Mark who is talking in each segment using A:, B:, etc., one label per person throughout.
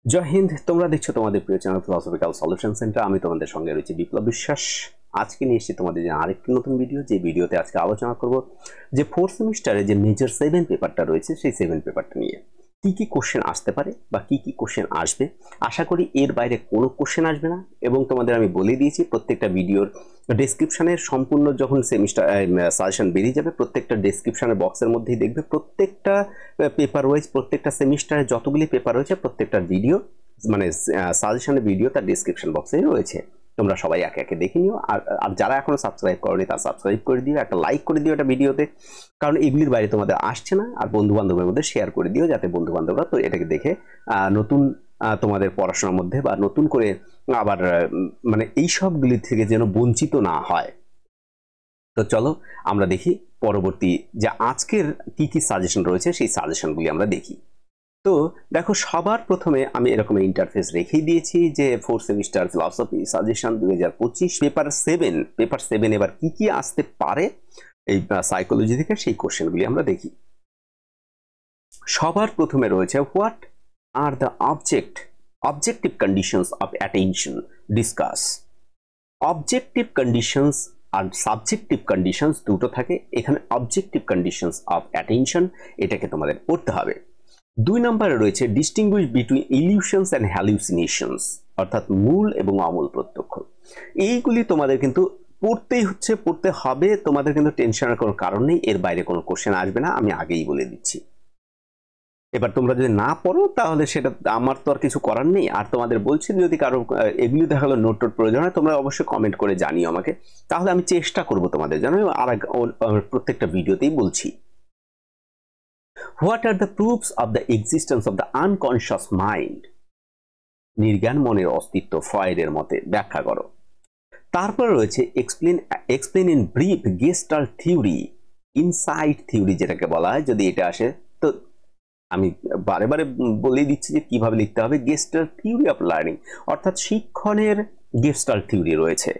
A: জয় হিন্দ। তোমরা দেখছো তোমাদের প্রিয় চ্যানেল ফিলোসফিক্যাল সলিউশন সেন্টার। আমি তোমাদের সঙ্গে রয়েছে বিপ্লব বিশ্বাস। আজকে নিয়ে এসেছি তোমাদের জন্য আরেকটি নতুন ভিডিও। যে ভিডিওতে আজকে আলোচনা করব যে ফোর্থ সেমিস্টারে যে মেজর 7 পেপারটা রয়েছে সেই 7 পেপারটা নিয়ে কি কি কোশ্চেন আসতে পারে বা কি কি কোশ্চেন আসবে। আশা করি এর বাইরে কোনো কোশ্চেন আসবে না, এবং তোমাদের আমি বলে দিয়েছি প্রত্যেকটা ভিডিওর ডেসক্রিপশনের সম্পূর্ণ যখন সেমিস্টার সাজেশন বেরিয়ে যাবে প্রত্যেকটা ডেসক্রিপশনের বক্সের মধ্যেই দেখবে প্রত্যেকটা পেপার ওয়াইজ প্রত্যেকটা সেমিস্টারে যতগুলি পেপার রয়েছে প্রত্যেকটা ভিডিও মানে সাজেশনের ভিডিও তার ডেসক্রিপশন বক্সে রয়েছে। তোমরা সবাই একে একে দেখে নিও। আর যারা এখনো সাবস্ক্রাইব করোনি তারা সাবস্ক্রাইব করে দিও, একটা লাইক করে দিও এটা ভিডিওতে, কারণ এগুলির বাইরে তোমাদের আসছে না। আর বন্ধু বান্ধবের মধ্যে শেয়ার করে দিও যাতে বন্ধু বান্ধবরা তো এটাকে দেখে নতুন তোমাদের পড়াশোনার মধ্যে বা নতুন করে আবার মানে এই সবগুলি থেকে যেন বঞ্চিত না হয়। তো চলো আমরা দেখি পরবর্তী যে আজকের কি কি সাজেশন রয়েছে সেই সাজেশনগুলি আমরা দেখি। তো দেখো, সবার প্রথমে আমি এরকম ইন্টারফেস রেখেই দিয়েছি যে fourth semester philosophy suggestion 2025 paper 7 এবার কি কি আসতে পারে এই সাইকোলজি থেকে সেই কোশ্চেনগুলি আমরা দেখি। সবার প্রথমে রয়েছে what are the objective conditions of attention discuss. Objective conditions আর সাবজেক্টিভ কন্ডিশনস দুটো থাকে, এখানে অবজেক্টিভ কন্ডিশনস অফ অ্যাটেনশন এটাকে তোমাদের পড়তে হবে। 2 নম্বরে রয়েছে ডিস্টিংগুইশ বিটুইন ইলিউশনস অ্যান্ড হ্যালুসিনেশনস, অর্থাৎ মূল এবং অমূল প্রত্যক্ষ। এইগুলি তোমাদের কিন্তু পড়তে হবে, তোমাদের কিন্তু টেনশনের কোনো কারণ নেই, এর বাইরে কোনো কোশ্চেন আসবে না, আমি আগেই বলে দিচ্ছি। এবার তোমরা যদি না পড়ো তাহলে সেটা আমার তো আর কিছু করার নেই। আর তোমাদের বলছি যদি কারো এগুলি দেখা হলো নোট প্রয়োজন হয় তোমরা অবশ্যই কমেন্ট করে জানিও আমাকে, তাহলে আমি চেষ্টা করব তোমাদের জন্য। আর প্রত্যেকটা ভিডিওতেই বলছি what are the proofs of the existence of the unconscious mind, নির্জ্ঞান মনের অস্তিত্ব ফ্রয়েডের মতে ব্যাখ্যা করো। তারপর রয়েছে explain in brief gestalt theory, insight theory যেটাকে বলা হয়। যদি এটা আসে তো আমি বারে বারে বলে দিচ্ছি যে কিভাবে লিখতে হবে। গেস্টাল্ট থিওরি অফ লার্নিং, অর্থাৎ শিক্ষণের গেস্টাল্ট থিওরি রয়েছে,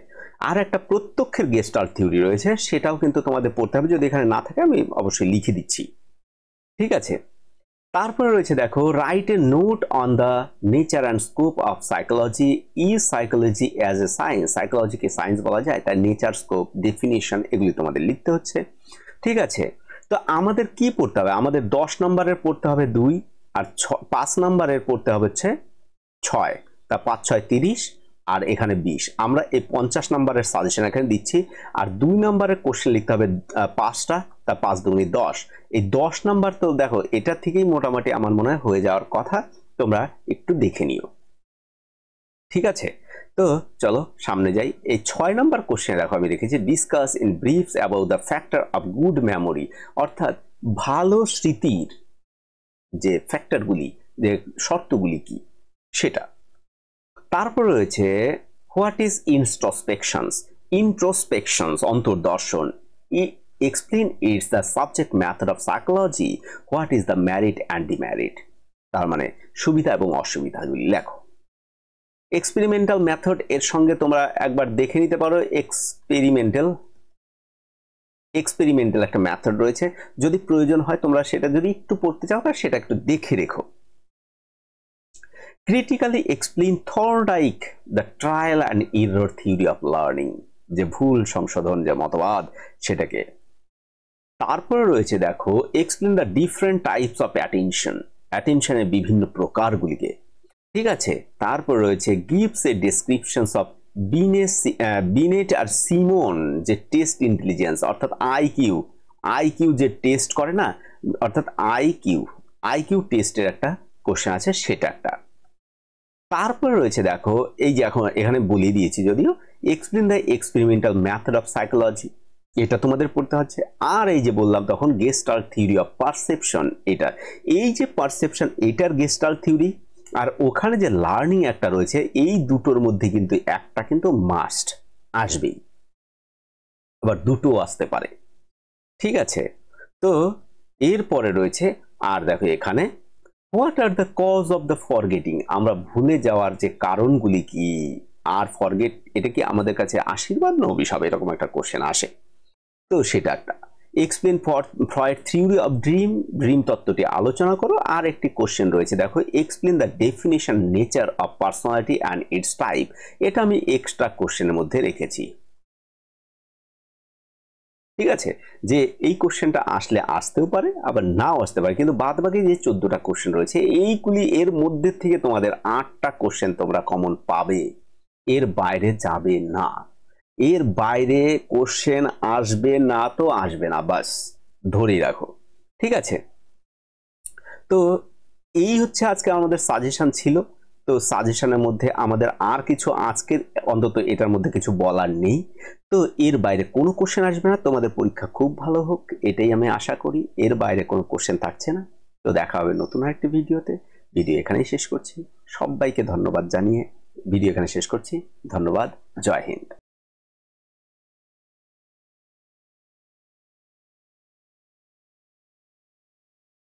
A: আর একটা প্রত্যক্ষের গেস্টাল্ট থিওরি রয়েছে, সেটাও কিন্তু তোমাদের পড়তে হবে। যদি এখানে না থাকে আমি অবশ্যই লিখে দিচ্ছি, ঠিক আছে। তারপরে রয়েছে দেখো write a note on the nature and scope of psychology, is psychology as a science, সাইকোলজিকে সায়েন্স বলা যায়, তার নেচার, স্কোপ, ডেফিনিশন এগুলি তোমাদের লিখতে হচ্ছে, ঠিক আছে। তো আমাদের কি পড়তে হবে? আমাদের 10 নম্বরের পড়তে হবে 2, আর 5 নম্বরের পড়তে হবে হচ্ছে 6, তা 5 6 30, আর এখানে 20। আমরা এই 50 নম্বরের সাজেশন এখানে দিচ্ছি। আর 2 নম্বরের কোশ্চেন লিখতে হবে 5টা, তা 5 দুগুণে 10। এই 10 নাম্বার তো দেখো এটা থেকেই মোটামুটি আমার মনে হয় হয়ে যাওয়ার কথা, তোমরা একটু দেখে নিও, ঠিক আছে। তো চলো সামনে যাই। এই 6 নম্বর কোশ্চেন দেখো আমি রেখেছি discuss in briefs about the factor of good memory, অর্থাৎ ভালো স্মৃতির যে ফ্যাক্টরগুলি, যে শর্তগুলি কি সেটা। তারপর রয়েছে হোয়াট ইজ ইন্ট্রোস্পেকশনস অন্তর্দর্শন, explain it's the subject method of psychology, what is the merit and demerit, তার মানে সুবিধা এবং অসুবিধাগুলি লেখো। এক্সপেরিমেন্টাল মেথড এর সঙ্গে তোমরা একবার দেখে নিতে পারো, এক্সপেরিমেন্টাল একটা মেথড রয়েছে, যদি প্রয়োজন হয় তোমরা সেটা যদি একটু পড়তে চাও সেটা একটু দেখে রেখো। Critically explain Thorndike the trial and error theory of learning, যে ভুল সংশোধন যে মতবাদ সেটাকে। তারপরে রয়েছে দেখো explain the different types of অ্যাটেনশনের বিভিন্ন প্রকারগুলিকে, ঠিক আছে। তারপর রয়েছে gives a descriptions of Binet আর সিমন যে টেস্ট ইন্টেলিজেন্স, অর্থাৎ আইকিউ যে টেস্ট করে না, অর্থাৎ আইকিউ টেস্টের একটা কোশ্চেন আছে সেটা একটা। তারপরে রয়েছে দেখো এই যে এখন এখানে বলে দিয়েছি যদিও, explain the experimental method of psychology, এটা তোমাদের পড়তে হচ্ছে। আর এই যে বললাম তখন গেস্টাল্ট থিওরি অফ পারসেপশন, এটা এই যে পারসেপশন এটার গেস্টাল্ট থিওরি, আর ওখানে যে লার্নিং একটা রয়েছে, এই দুটোর মধ্যে কিন্তু একটা কিন্তু মাস্ট আসবেই, আবার দুটো আসতে পারে, ঠিক আছে। তো এরপরে রয়েছে আর দেখো এখানে what are the cause of the forgetting, আমরা ভুলে যাওয়ার যে কারণগুলি কি। আর ফরগেট এটা কি আমাদের কাছে আশীর্বাদ না অভিশাপ, এরকম একটা কোশ্চেন আসে, তো সেটা একটা। Explain Freud theory of dream, dream তত্ত্বটি আলোচনা করো। আর একটি কোশ্চেন রয়েছে দেখো, explain the definition nature of personality and it's type. এটা আমি এক্সট্রা কোশ্চেনের মধ্যে রেখেছি। ঠিক আছে, যে এই কোশ্চেনটা আসলে আসতেও পারে আবার নাও আসতে পারে, কিন্তু বাদ বাকি যে 14টা কোশ্চেন রয়েছে এইগুলি এর মধ্যে থেকে তোমাদের 8টা কোশ্চেন তোমরা কমন পাবে, এর বাইরে যাবে না। এর বাইরে কোশ্চেন আসবে না তো আসবে না, বাস ধরেই রাখো। ঠিক আছে, তো এই হচ্ছে আজকে আমাদের সাজেশন ছিল। তো সাজেশনের মধ্যে আমাদের আর কিছু আজকের অন্তত এটার মধ্যে কিছু বলার নেই। তো এর বাইরে কোনো কোশ্চেন আসবে না, তোমাদের পরীক্ষা খুব ভালো হোক এটাই আমি আশা করি। এর বাইরে কোনো কোশ্চেন থাকছে না। তো দেখা হবে নতুন আরেকটি ভিডিওতে। ভিডিও এখানেই শেষ করছি। সবাইকে ধন্যবাদ জানিয়ে ভিডিও এখানে শেষ করছি। ধন্যবাদ। জয় হিন্দ।